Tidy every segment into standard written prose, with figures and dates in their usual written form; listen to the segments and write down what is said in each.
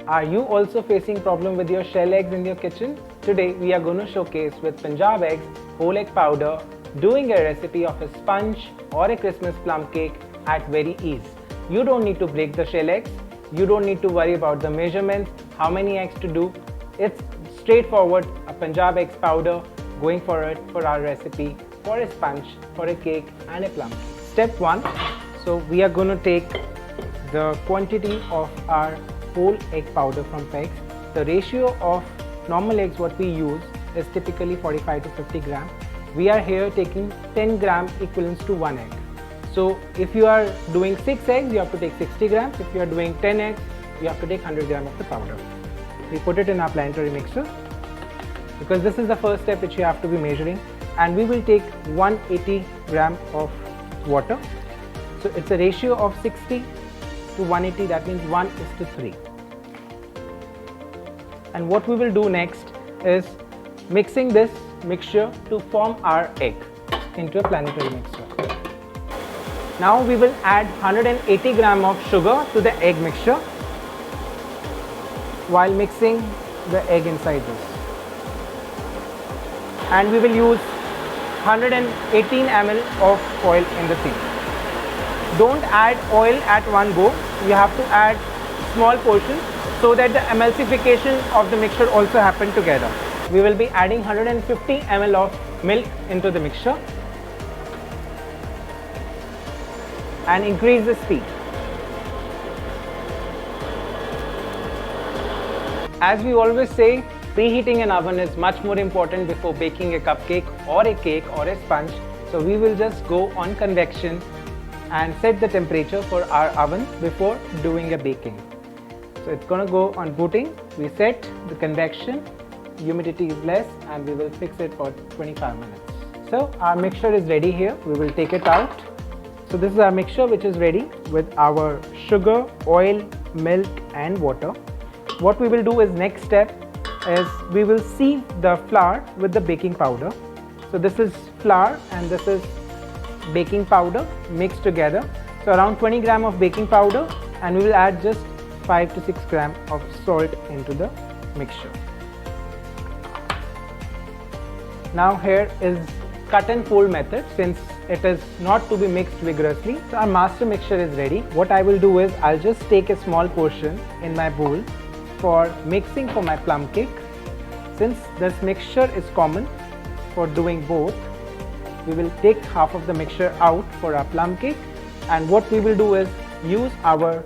Are you also facing problem with your shell eggs in your kitchen? Today we are going to showcase with Punjab eggs, whole egg powder, doing a recipe of a sponge or a Christmas plum cake at very ease. You don't need to break the shell eggs. You don't need to worry about the measurements, how many eggs to do. It's straightforward, a Punjab eggs powder, going for it for our recipe for a sponge, for a cake and a plum cake. Step 1. So we are going to take the quantity of our whole egg powder from pegs. The ratio of normal eggs what we use is typically 45 to 50 gram. We are here taking 10 gram equivalents to 1 egg. So if you are doing 6 eggs, you have to take 60 grams. If you are doing 10 eggs, you have to take 100 grams of the powder. We put it in our planetary mixer because this is the first step which you have to be measuring, and we will take 180 gram of water. So it's a ratio of 60 to 180, that means 1:3. And what we will do next is mixing this mixture to form our egg into a planetary mixture. Now we will add 180 gram of sugar to the egg mixture while mixing the egg inside this. And we will use 118 ml of oil in the same. Don't add oil at one go. You have to add small portions so that the emulsification of the mixture also happen together. We will be adding 150 ml of milk into the mixture and increase the speed. As we always say, preheating an oven is much more important before baking a cupcake or a cake or a sponge. So we will just go on convection and set the temperature for our oven before doing a baking. So it's going to go on booting. We set the convection, humidity is less, and we will fix it for 25 minutes. So our mixture is ready here. We will take it out. So this is our mixture which is ready with our sugar, oil, milk and water. What we will do is next step is we will sieve the flour with the baking powder. So this is flour and this is baking powder mixed together. So around 20 gram of baking powder, and we will add just 5 to 6 gram of salt into the mixture. Now here is cut and fold method, since it is not to be mixed vigorously. So our master mixture is ready. What I will do is I'll just take a small portion in my bowl for mixing for my plum cake. Since this mixture is common for doing both, we will take half of the mixture out for our plum cake, and what we will do is use our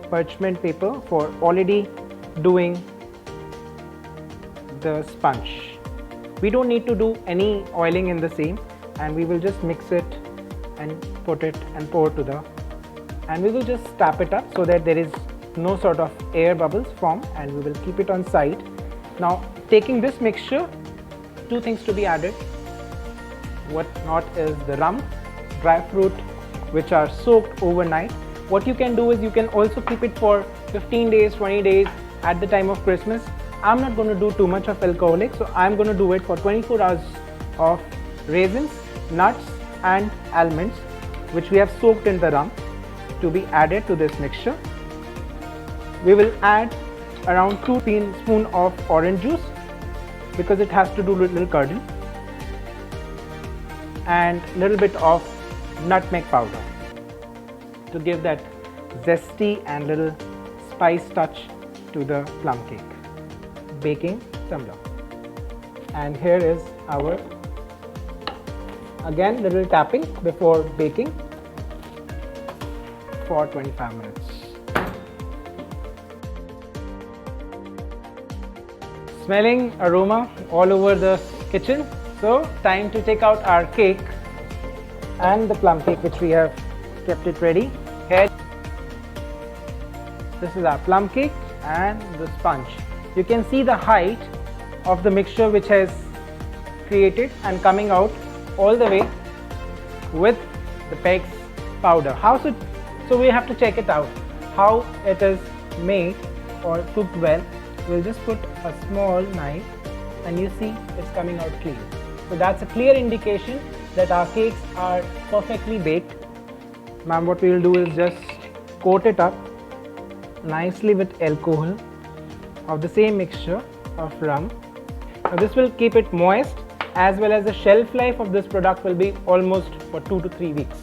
parchment paper for already doing the sponge. We don't need to do any oiling in the same, and we will just mix it and put it and pour to the, and we will just tap it up so that there is no sort of air bubbles form, and we will keep it on side. Now taking this mixture, two things to be added. What not is the rum, dry fruit which are soaked overnight. What you can do is you can also keep it for 15 days, 20 days at the time of Christmas. I'm not going to do too much of alcoholic, so I'm going to do it for 24 hours of raisins, nuts and almonds which we have soaked in the rum to be added to this mixture. We will add around 2 teaspoons of orange juice because it has to do with little curdle, and little bit of nutmeg powder to give that zesty and little spice touch to the plum cake. Baking tumbler, and here is our, again little tapping before baking for 25 minutes. Smelling aroma all over the kitchen. So time to take out our cake and the plum cake which we have kept it ready. Here, this is our plum cake and the sponge. You can see the height of the mixture which has created and coming out all the way with the pegs powder. So we have to check it out how it is made or cooked well. We'll just put a small knife and you see it's coming out clean. So that's a clear indication that our cakes are perfectly baked. Ma'am, what we will do is just coat it up nicely with alcohol of the same mixture of rum. Now this will keep it moist, as well as the shelf life of this product will be almost for 2 to 3 weeks.